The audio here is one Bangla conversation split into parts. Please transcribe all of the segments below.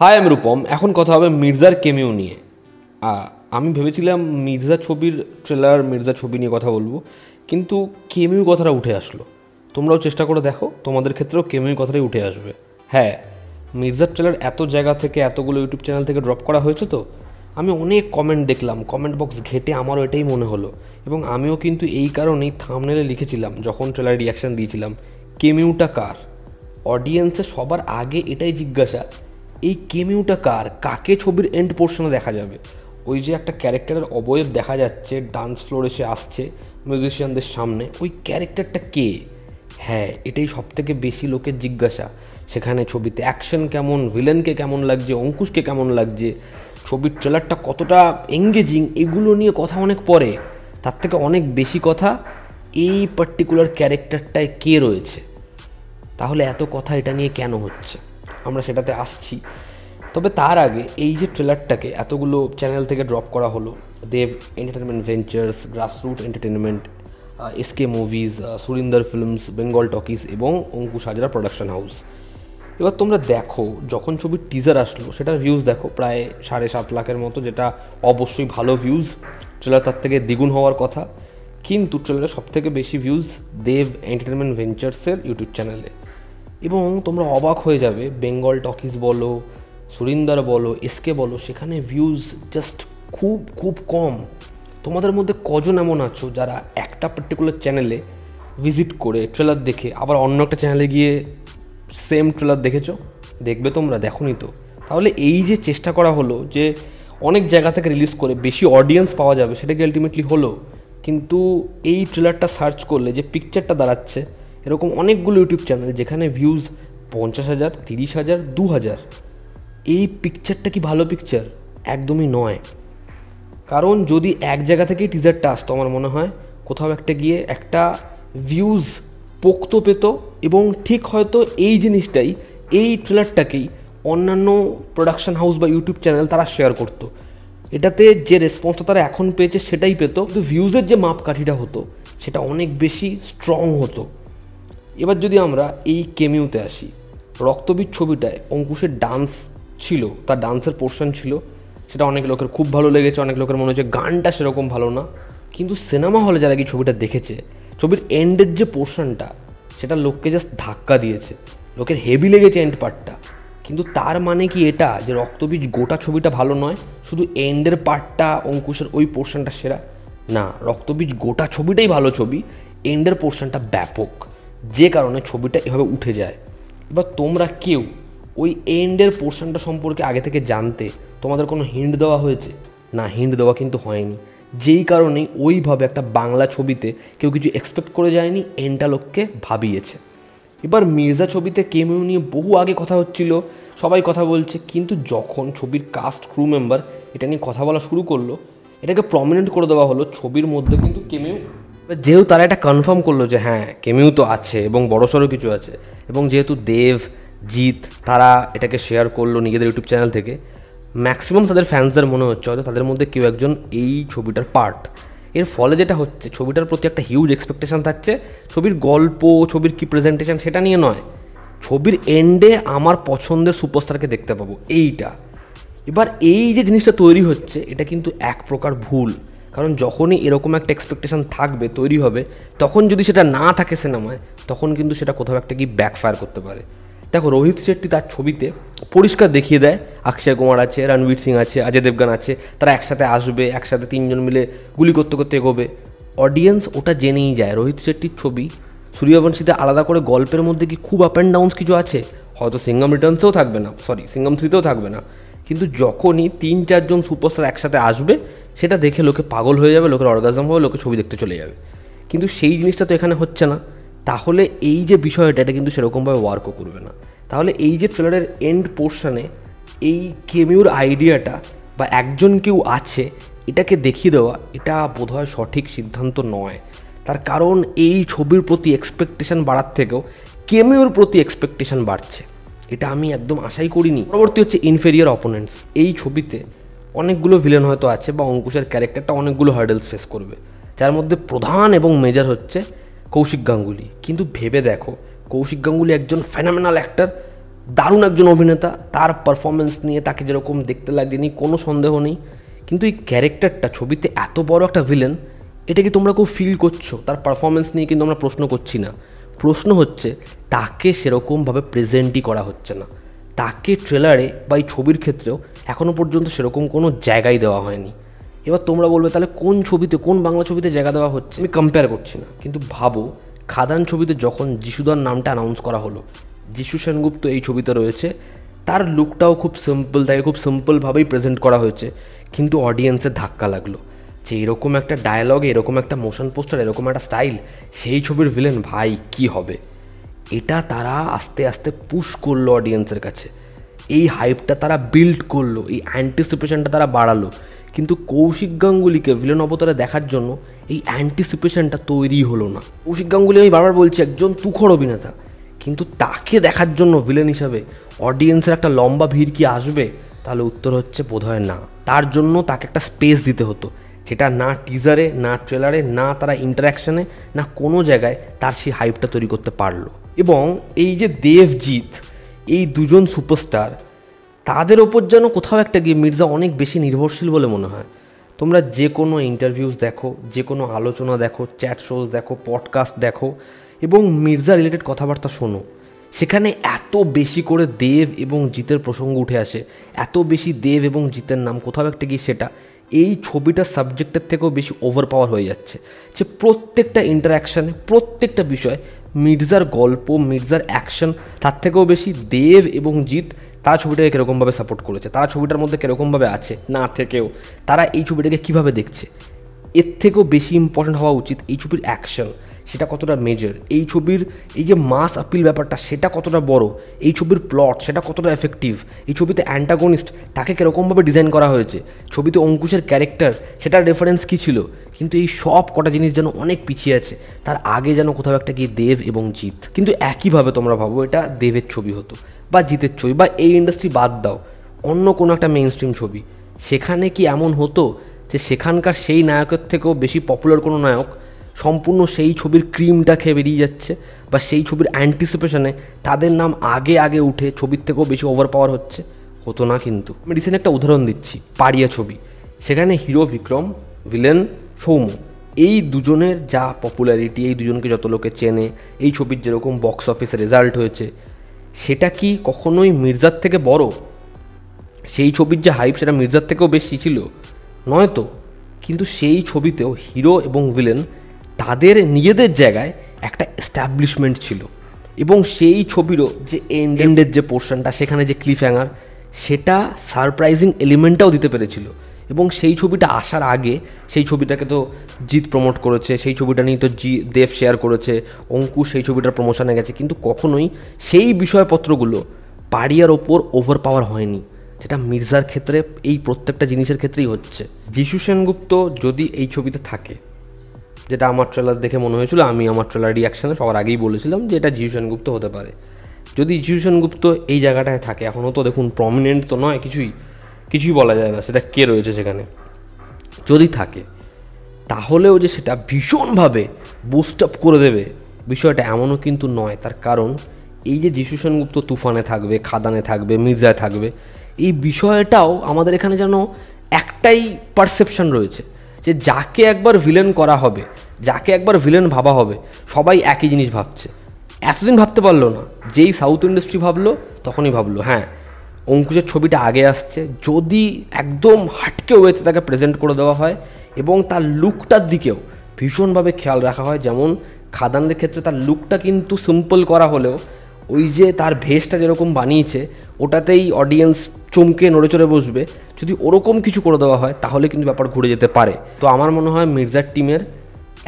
হাই, আমি রূপম। এখন কথা হবে মির্জার কেমিও নিয়ে। আমি ভেবেছিলাম মির্জা ছবির ট্রেলার, মির্জা ছবি নিয়ে কথা বলবো, কিন্তু কেমিও কথাটা উঠে আসলো। তোমরাও চেষ্টা করে দেখো, তোমাদের ক্ষেত্রেও কেমিও কথাটাই উঠে আসবে। হ্যাঁ, মির্জার ট্রেলার এত জায়গা থেকে, এতগুলো ইউটিউব চ্যানেল থেকে ড্রপ করা হয়েছে, তো আমি অনেক কমেন্ট দেখলাম, কমেন্ট বক্স ঘেটে আমারও এটাই মনে হলো। এবং আমিও কিন্তু এই কারণেই থাম্বনেলে লিখেছিলাম যখন ট্রেলার রিয়াকশান দিয়েছিলাম, কেমিউটা কার। অডিয়েন্সের সবার আগে এটাই জিজ্ঞাসা, এই কেমিউটা কার, কাকে ছবির এন্ড পোর্শনে দেখা যাবে। ওই যে একটা ক্যারেক্টারের অবয়ব দেখা যাচ্ছে, ডান্স ফ্লোর এসে আসছে মিউজিশিয়ানদের সামনে, ওই ক্যারেক্টারটা কে। হ্যাঁ, এটাই সব থেকে বেশি লোকের জিজ্ঞাসা। সেখানে ছবিতে অ্যাকশন কেমন, ভিলেনকে কেমন লাগছে, অঙ্কুশকে কেমন লাগছে, ছবির ট্রেলারটা কতটা এঙ্গেজিং, এগুলো নিয়ে কথা অনেক পরে। তার থেকে অনেক বেশি কথা, এই পার্টিকুলার ক্যারেক্টারটায় কে রয়েছে। তাহলে এত কথা এটা নিয়ে কেন হচ্ছে, আমরা সেটাতে আসছি। তবে তার আগে এই যে ট্রেলারটাকে এতগুলো চ্যানেল থেকে ড্রপ করা হলো, Dev entertainment ventures, grassroot entertainment, SK movies, Surinder films, Bengal talkies এবং অঙ্কুশ হাজরা প্রোডাকশন হাউস। এবার তোমরা দেখো, যখন ছবির টিজার আসলো সেটার ভিউজ দেখো প্রায় 7.5 লাখের মতো, যেটা অবশ্যই ভালো ভিউজ। ট্রেলার তার থেকে দ্বিগুণ হওয়ার কথা, কিন্তু ট্রেলারে সবথেকে বেশি ভিউজ দেব এন্টারটেনমেন্ট ভেঞ্চার্সের ইউটিউব চ্যানেলে। এবং তোমরা অবাক হয়ে যাবে, বেঙ্গল টকিজ বলো, সুরিন্দর বলো, এসকে বলো, সেখানে ভিউজ জাস্ট খুব খুব কম। তোমাদের মধ্যে কজন এমন আছো যারা একটা পার্টিকুলার চ্যানেলে ভিজিট করে ট্রেলার দেখে আবার অন্য একটা চ্যানেলে গিয়ে সেম ট্রেলার দেখেছো? দেখবে তোমরা, দেখোনি তো। তাহলে এই যে চেষ্টা করা হলো যে অনেক জায়গা থেকে রিলিজ করে বেশি অডিয়েন্স পাওয়া যাবে, সেটা কি আলটিমেটলি হলো? কিন্তু এই ট্রেলারটা সার্চ করলে যে পিকচারটা দাঁড়াচ্ছে, এরকম অনেকগুলো ইউটিউব চ্যানেল যেখানে ভিউজ 50,000, 30,000, 2,000। এই পিকচারটা কি ভালো পিকচার? একদমই নয়। কারণ যদি এক জায়গা থেকেই টিজারটা আসতো, আমার মনে হয় কোথাও একটা গিয়ে একটা ভিউজ পোক্ত পেত, এবং ঠিক হয়তো এই জিনিসটাই, এই ট্রেলারটাকেই অন্যান্য প্রোডাকশন হাউস বা ইউটিউব চ্যানেল তারা শেয়ার করতো। এটাতে যে রেসপন্সটা তারা এখন পেয়েছে সেটাই পেতো, কিন্তু ভিউজের যে মাপকাঠিটা হতো সেটা অনেক বেশি স্ট্রং হতো। এবার যদি আমরা এই কেমিউতে আসি, রক্তবীজ ছবিটায় অঙ্কুশের ডান্স ছিল, তার ডান্সের পোর্শন ছিল, সেটা অনেক লোকের খুব ভালো লেগেছে, অনেক লোকের মনে হচ্ছে গানটা সেরকম ভালো না। কিন্তু সিনেমা হলে যারা কি ছবিটা দেখেছে, ছবির এন্ডের যে পোর্শনটা, সেটা লোককে জাস্ট ধাক্কা দিয়েছে, লোকের হেভি লেগেছে এন্ড পার্টটা। কিন্তু তার মানে কি এটা যে রক্তবীজ গোটা ছবিটা ভালো নয়, শুধু এন্ডের পার্টটা, অঙ্কুশের ওই পোর্শনটা সেরা? না, রক্তবীজ গোটা ছবিটাই ভালো ছবি, এন্ডের পোর্শনটা ব্যাপক, যে কারণে ছবিটা এভাবে উঠে যায়। এবার তোমরা কেউ ওই এন্ডের পোর্শনটা সম্পর্কে আগে থেকে জানতে তোমাদের কোনো হিন্ট দেওয়া হয়েছে? না, হিন্ট দেওয়া কিন্তু হয়নি। যেই কারণে ওইভাবে একটা বাংলা ছবিতে কেউ কিছু এক্সপেক্ট করে যায়নি, এন্ডটা লোককে ভাবিয়েছে। এবার মির্জা ছবিতে কেমিও নিয়ে বহু আগে কথা হচ্ছিল, সবাই কথা বলছে, কিন্তু যখন ছবির কাস্ট, ক্রু মেম্বার এটা নিয়ে কথা বলা শুরু করলো, এটাকে প্রমিনেন্ট করে দেওয়া হলো ছবির মধ্যে কিন্তু কেমিও। যেহেতু তারা এটা কনফার্ম করলো যে হ্যাঁ কেমিও তো আছে এবং বড়সড় কিছু আছে, এবং যেহেতু দেব, জিৎ তারা এটাকে শেয়ার করলো নিজেদের ইউটিউব চ্যানেল থেকে, ম্যাক্সিমাম তাদের ফ্যান্সদের মনে হচ্ছে হয়তো তাদের মধ্যে কেউ একজন এই ছবিটার পার্ট। এর ফলে যেটা হচ্ছে, ছবিটার প্রতি একটা হিউজ এক্সপেকটেশন থাকছে। ছবির গল্প, ছবির কি প্রেজেন্টেশন সেটা নিয়ে নয়, ছবির এন্ডে আমার পছন্দের সুপারস্টারকে দেখতে পাবো, এইটা। এবার এই যে জিনিসটা তৈরি হচ্ছে, এটা কিন্তু এক প্রকার ভুল। কারণ যখনই এরকম একটা এক্সপেকটেশন থাকবে, তৈরি হবে, তখন যদি সেটা না থাকে সিনেমায়, তখন কিন্তু সেটা কোথাও একটা কি ব্যাকফায়ার করতে পারে। দেখো, রোহিত শেট্টি তার ছবিতে পরিষ্কার দেখিয়ে দেয় অক্ষয় কুমার আছে, রণবীর সিং আছে, অজয় দেবগান আছে, তারা একসাথে আসবে, একসাথে তিনজন মিলে গুলি করতে করতে এগোবে। অডিয়েন্স ওটা জেনেই যায়। রোহিত শেট্টির ছবি সূর্যবংশীতে আলাদা করে গল্পের মধ্যে কি খুব আপ অ্যান্ড ডাউনস কিছু আছে? হয়তো সিঙ্গাম রিটার্নসেও থাকবে না, সিঙ্গাম 3তেও থাকবে না, কিন্তু যখনই 3-4জন সুপারস্টার একসাথে আসবে, সেটা দেখে লোকে পাগল হয়ে যাবে, লোকের অর্গাজম হবে, লোকে ছবি দেখতে চলে যাবে। কিন্তু সেই জিনিসটা তো এখানে হচ্ছে না। তাহলে এই যে বিষয়টা, এটা কিন্তু সেরকমভাবে ওয়ার্কও করবে না। তাহলে এই যে ট্রেলারের এন্ড পোর্শনে এই কেমিউর আইডিয়াটা বা একজন কেউ আছে এটাকে দেখিয়ে দেওয়া, এটা বোধহয় সঠিক সিদ্ধান্ত নয়। তার কারণ এই ছবির প্রতি এক্সপেকটেশন বাড়ার থেকেও কেমিউর প্রতি এক্সপেকটেশন বাড়ছে, এটা আমি একদম আশাই করিনি। পরবর্তী হচ্ছে ইনফেরিয়ার অপোনেন্টস। এই ছবিতে অনেকগুলো ভিলেন হয়তো আছে, বা অঙ্কুশের ক্যারেক্টারটা অনেকগুলো হার্ডেলস ফেস করবে, যার মধ্যে প্রধান এবং মেজর হচ্ছে কৌশিক গাঙ্গুলি। কিন্তু ভেবে দেখো, কৌশিক গাঙ্গুলি একজন ফেনোমেনাল অ্যাক্টর, দারুণ একজন অভিনেতা, তার পারফরমেন্স নিয়ে তাকে যেরকম দেখতে লাগেনি কোনো সন্দেহ নেই, কিন্তু এই ক্যারেক্টারটা ছবিতে এত বড় একটা ভিলেন, এটা কি তোমরা কেউ ফিল করছো? তার পারফরমেন্স নিয়ে কিন্তু আমরা প্রশ্ন করছি না, প্রশ্ন হচ্ছে তাকে সেরকমভাবে প্রেজেন্টই করা হচ্ছে না, তাকে ট্রেলারে বা এই ছবির ক্ষেত্রেও এখনও পর্যন্ত সেরকম কোনো জায়গাই দেওয়া হয়নি। এবার তোমরা বলবে তাহলে কোন ছবিতে, কোন বাংলা ছবিতে জায়গা দেওয়া হচ্ছে? আমি কম্পেয়ার করছি না, কিন্তু ভাবো খাদান ছবিতে যখন যিশুদার নামটা অ্যানাউন্স করা হলো, যিশু সেনগুপ্ত এই ছবিতে রয়েছে, তার লুকটাও খুব সিম্পল, তাকে খুব সিম্পলভাবেই প্রেজেন্ট করা হয়েছে, কিন্তু অডিয়েন্সের ধাক্কা লাগলো যে এরকম একটা ডায়ালগ, এরকম একটা মোশন পোস্টার, এরকম একটা স্টাইল, সেই ছবির ভিলেন ভাই কি হবে? এটা তারা আস্তে আস্তে পুশ করলো অডিয়েন্সের কাছে, এই হাইপটা তারা বিল্ড করলো, এই অ্যান্টিসিপেশনটা তারা বাড়ালো, কিন্তু কৌশিক গাঙ্গুলিকে ভিলেন অবতারে দেখার জন্য এই অ্যান্টিসিপেশনটা তৈরি হলো না। কৌশিক গাঙ্গুলি, আমি বারবার বলছি, একজন তুখোড় অভিনেতা, কিন্তু তাকে দেখার জন্য ভিলেন হিসাবে অডিয়েন্সের একটা লম্বা ভিড় কি আসবে? তাহলে উত্তর হচ্ছে বোধহয় না। তার জন্য তাকে একটা স্পেস দিতে হতো, যেটা না টিজারে, না ট্রেলারে, না তারা ইন্টারাকশানে, না কোনো জায়গায় তার সেই হাইপটা তৈরি করতে পারলো। এবং এই যে দেবজিৎ, এই দুজন সুপারস্টার, তাদের ওপর যেন কোথাও একটা গিয়ে মির্জা অনেক বেশি নির্ভরশীল বলে মনে হয়। তোমরা যে কোনো ইন্টারভিউস দেখো, যে কোনো আলোচনা দেখো, চ্যাট শোজ দেখো, পডকাস্ট দেখো এবং মির্জা রিলেটেড কথাবার্তা শোনো, সেখানে এত বেশি করে দেব এবং জিতের প্রসঙ্গ উঠে আসে, এত বেশি দেব এবং জিতের নাম কোথাও একটা গিয়ে সেটা এই ছবিটার সাবজেক্টের থেকেও বেশি ওভার পাওয়ার হয়ে যাচ্ছে, যে প্রত্যেকটা ইন্টারাকশানে, প্রত্যেকটা বিষয়, মির্জার গল্প, মির্জার অ্যাকশন, তার থেকেও বেশি দেব এবং জিৎ তারা ছবিটাকে কীরকমভাবে সাপোর্ট করেছে, তারা ছবিটার মধ্যে কীরকমভাবে আছে, না থেকেও তারা এই ছবিটাকে কীভাবে দেখছে, এর থেকেও বেশি ইম্পর্ট্যান্ট হওয়া উচিত এই ছবির অ্যাকশন, সেটা কতটা মেজর, এই ছবির এই যে মাস আপিল ব্যাপারটা সেটা কতটা বড়, এই ছবির প্লট সেটা কতটা এফেক্টিভ, এই ছবিতে অ্যান্টাগনিস্ট তাকে কীরকমভাবে ডিজাইন করা হয়েছে, ছবিতে অঙ্কুশের ক্যারেক্টার সেটার রেফারেন্স কী ছিল, কিন্তু এই সব কটা জিনিস যেন অনেক পিছিয়ে আছে, তার আগে যেন কোথাও একটা গিয়ে দেব এবং জিৎ। কিন্তু একইভাবে তোমরা ভাবো এটা দেবের ছবি হতো বা জিতের ছবি, বা এই ইন্ডাস্ট্রি বাদ দাও, অন্য কোনো একটা মেইন স্ট্রিম ছবি, সেখানে কি এমন হতো যে সেখানকার সেই নায়কের থেকেও বেশি পপুলার কোনো নায়ক সম্পূর্ণ সেই ছবির ক্রিমটা খেয়ে বেরিয়ে যাচ্ছে, বা সেই ছবির অ্যান্টিসিপেশনে তাদের নাম আগে আগে উঠে ছবির থেকেও বেশি ওভার পাওয়ার হচ্ছে? হতো না। কিন্তু আমি রিসেন্ট একটা উদাহরণ দিচ্ছি, পাড়িয়া ছবি, সেখানে হিরো বিক্রম, ভিলেন সৌম্য, এই দুজনের যা পপুলারিটি, এই দুজনকে যত লোকে চেনে, এই ছবির যেরকম বক্স অফিসে রেজাল্ট হয়েছে, সেটা কি কখনোই মির্জার থেকে বড়? সেই ছবির যে হাইপ সেটা মির্জার থেকেও বেশি ছিল? নয় তো। কিন্তু সেই ছবিতেও হিরো এবং ভিলেন তাদের নিজেদের জায়গায় একটা এস্টাবলিশমেন্ট ছিল, এবং সেই ছবিরও যে এন্ডের যে পোর্শনটা, সেখানে যে ক্লিফ হ্যাঙ্গার, সেটা সারপ্রাইজিং এলিমেন্টটাও দিতে পেরেছিল। এবং সেই ছবিটা আসার আগে সেই ছবিটাকে তো জিৎ প্রমোট করেছে, সেই ছবিটা নিয়ে তো দেব শেয়ার করেছে, অঙ্কুশ সেই ছবিটার প্রমোশনে গেছে, কিন্তু কখনোই সেই বিষয়পত্রগুলো পাড়িয়ার ওপর ওভার পাওয়ার হয়নি, যেটা মির্জার ক্ষেত্রে এই প্রত্যেকটা জিনিসের ক্ষেত্রেই হচ্ছে। যিশু সেনগুপ্ত যদি এই ছবিতে থাকে, যেটা আমার ট্রেলার দেখে মনে হয়েছিল, আমি আমার ট্রেলার রিয়াকশানে সবার আগেই বলেছিলাম যে এটা যিশু সেনগুপ্ত হতে পারে, যদি যিশু সেনগুপ্ত এই জায়গাটায় থাকে, এখনও তো দেখুন প্রমিনেন্ট তো নয়, কিছুই বলা যায় না সেটা কে রয়েছে সেখানে, যদি থাকে তাহলেও যে সেটা ভীষণভাবে বুস্ট আপ করে দেবে বিষয়টা এমনও কিন্তু নয়। তার কারণ এই যে যিশু সেনগুপ্ত তুফানে থাকবে, খাদানে থাকবে, মির্জায় থাকবে, এই বিষয়টাও আমাদের এখানে যেন একটাই পারসেপশন রয়েছে, যে যাকে একবার ভিলেন করা হবে, যাকে একবার ভিলেন ভাবা হবে, সবাই একই জিনিস ভাবছে। এতদিন ভাবতে পারলো না, যেই সাউথ ইন্ডাস্ট্রি ভাবলো তখনই ভাবলো হ্যাঁ অঙ্কুশের ছবিটা আগে আসছে, যদি একদম হাটকে ওয়েতে তাকে প্রেজেন্ট করে দেওয়া হয় এবং তার লুকটার দিকেও ভীষণভাবে খেয়াল রাখা হয়, যেমন খাদানের ক্ষেত্রে তার লুকটা কিন্তু সিম্পল করা হলেও ওই যে তার ভেসটা যেরকম বানিয়েছে ওটাতেই অডিয়েন্স চমকে নড়ে চড়ে বসবে, যদি ওরকম কিছু করে দেওয়া হয় তাহলে কিন্তু ব্যাপার ঘুরে যেতে পারে। তো আমার মনে হয় মির্জার টিমের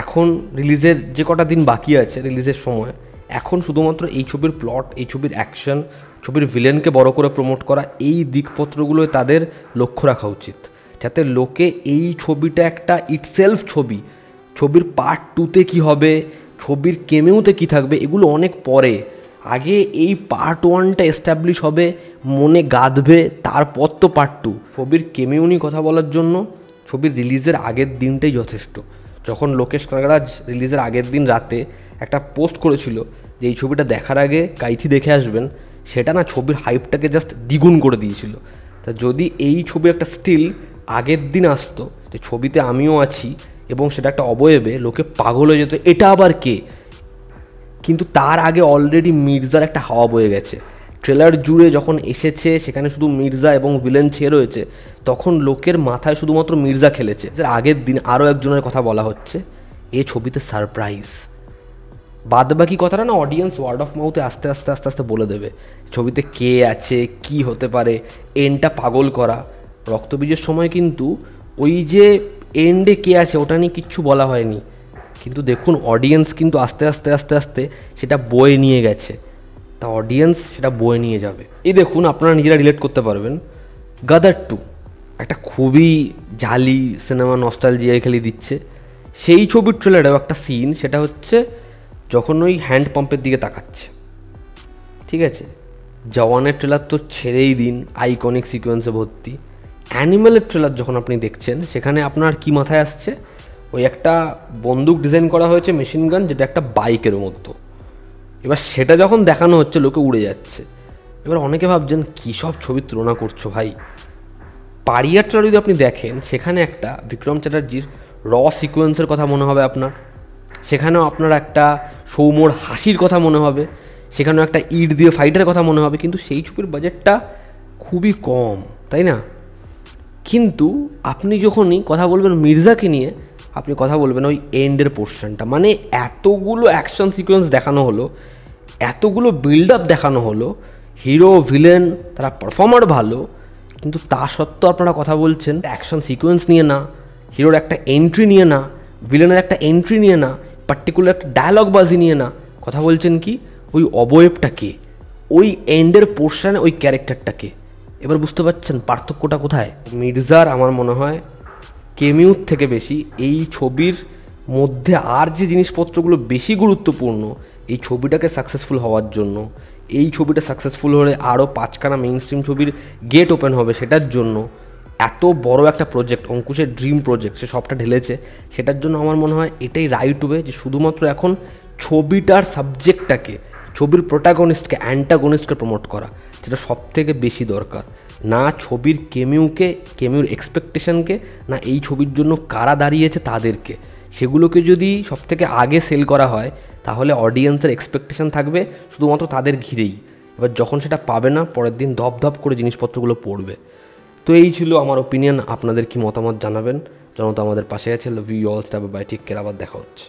এখন রিলিজের যে কটা দিন বাকি আছে রিলিজের সময়, এখন শুধুমাত্র এই ছবির প্লট, এই ছবির অ্যাকশন, ছবির ভিলেনকে বড় করে প্রমোট করা, এই দিকপত্রগুলোয় তাদের লক্ষ্য রাখা উচিত, যাতে লোকে এই ছবিটা একটা ইটসেলফ ছবি, ছবির পার্ট 2তে কী হবে, ছবির কেমেওতে কী থাকবে, এগুলো অনেক পরে, আগে এই পার্ট 1টা এস্টাবলিশ হবে, মনে গাঁথবে, তারপর তো পার্ট 2। ছবির কেমেও নিয়ে কথা বলার জন্য ছবির রিলিজের আগের দিনটাই যথেষ্ট। যখন লোকেশ কানাগরাজ রিলিজের আগের দিন রাতে একটা পোস্ট করেছিল যে এই ছবিটা দেখার আগে কাইথি দেখে আসবেন, সেটা না ছবির হাইপটাকে জাস্ট দ্বিগুণ করে দিয়েছিল। তা যদি এই ছবি একটা স্টিল আগের দিন আসতো যে ছবিতে আমিও আছি এবং সেটা একটা অবয়বে, লোকে পাগল হয়ে যেত এটা আবার কে। কিন্তু তার আগে অলরেডি মির্জার একটা হাওয়া বয়ে গেছে। ট্রেলার জুড়ে যখন এসেছে সেখানে শুধু মির্জা এবং ভিলেন ছেয়ে রয়েছে, তখন লোকের মাথায় শুধুমাত্র মির্জা খেলেছে। আগের দিন আরও একজনের কথা বলা হচ্ছে, এ ছবিতে সারপ্রাইজ। বাদবাকি কথাটা না অডিয়েন্স ওয়ার্ড অফ মাউথে আস্তে আস্তে আস্তে আস্তে বলে দেবে ছবিতে কে আছে, কি হতে পারে। এন্ডটা পাগল করা। রক্তবীজের সময় কিন্তু ওই যে এন্ডে কে আছে ওটা নিয়ে কিচ্ছু বলা হয়নি, কিন্তু দেখুন অডিয়েন্স কিন্তু আস্তে আস্তে আস্তে আস্তে সেটা বয়ে নিয়ে গেছে। তা অডিয়েন্স সেটা বয়ে নিয়ে যাবে। এই দেখুন আপনারা নিজেরা রিলেট করতে পারবেন, গাদার 2 একটা খুবই জালি সিনেমা, নস্টালজিয়া খেলে দিচ্ছে। সেই ছবির ট্রেলারেও একটা সিন, সেটা হচ্ছে যখন ওই হ্যান্ড পাম্পের দিকে তাকাচ্ছে, ঠিক আছে। জওয়ানের ট্রেলার তো ছেড়েই দিন, আইকনিক সিকোয়েন্সে ভর্তি। অ্যানিমেলের ট্রেলার যখন আপনি দেখছেন সেখানে আপনার কি মাথায় আসছে, ওই একটা বন্দুক ডিজাইন করা হয়েছে মেশিন গান, যেটা একটা বাইকের মতো। এবার সেটা যখন দেখানো হচ্ছে লোকে উড়ে যাচ্ছে। এবার অনেকে ভাবছেন কী সব ছবির তুলনা করছো ভাই। পারিয়ার ট্রেলার যদি আপনি দেখেন সেখানে একটা বিক্রম চ্যাটার্জির সিকোয়েন্সের কথা মনে হবে আপনার, সেখানেও আপনার একটা সৌম্যর হাসির কথা মনে হবে, সেখানেও একটা ইট দিয়ে ফাইটের কথা মনে হবে। কিন্তু সেই ছবির বাজেটটা খুবই কম, তাই না? কিন্তু আপনি যখনই কথা বলবেন মির্জাকে নিয়ে, আপনি কথা বলবেন ওই এন্ডের পোর্শনটা। মানে এতগুলো অ্যাকশন সিকোয়েন্স দেখানো হলো, এতগুলো বিল্ড আপ দেখানো হলো, হিরো ভিলেন তারা পারফর্মার ভালো, কিন্তু তা সত্ত্বেও আপনারা কথা বলছেন অ্যাকশন সিকোয়েন্স নিয়ে না, হিরোর একটা এন্ট্রি নিয়ে না, ভিলেনের একটা এন্ট্রি নিয়ে না, পার্টিকুলার একটা ডায়লগ বাজি নিয়ে না। কথা বলছেন কি ওই অবয়বটাকে, ওই এন্ডের পোর্শনে ওই ক্যারেক্টারটাকে। এবার বুঝতে পারছেন পার্থক্যটা কোথায়? মির্জার আমার মনে হয় কেমিউর থেকে বেশি এই ছবির মধ্যে আর যে জিনিসপত্রগুলো বেশি গুরুত্বপূর্ণ এই ছবিটাকে সাকসেসফুল হওয়ার জন্য, এই ছবিটা সাকসেসফুল হলে আরও 5খানা মেইন স্ট্রিম ছবির গেট ওপেন হবে, সেটার জন্য এত বড় একটা প্রজেক্ট, অঙ্কুশের ড্রিম প্রজেক্ট, সে সবটা ঢেলেছে। সেটার জন্য আমার মনে হয় এটাই রাইট ওয়ে যে শুধুমাত্র এখন ছবিটার সাবজেক্টটাকে, ছবির প্রোটাগনিস্টকে, অ্যান্টাগনিস্টকে প্রমোট করা, যেটা সব থেকে বেশি দরকার। না ছবির কেমিউর এক্সপেকটেশনকে, না এই ছবির জন্য কারা দাঁড়িয়েছে তাদেরকে। সেগুলোকে যদি সব থেকে আগে সেল করা হয় তাহলে অডিয়েন্সের এক্সপেকটেশন থাকবে শুধুমাত্র তাদের ঘিরেই। এবার যখন সেটা পাবে না, পরের দিন ধপ ধপ করে জিনিসপত্রগুলো পড়বে। তো এই ছিল আমার ওপিনিয়ন। আপনাদের কি মতামত জানাবেন। জনতা আমাদের পাশে আছে। লাভ ইউ অল, স্টাব বাই, টেক কেয়ার, আবার দেখা হচ্ছে।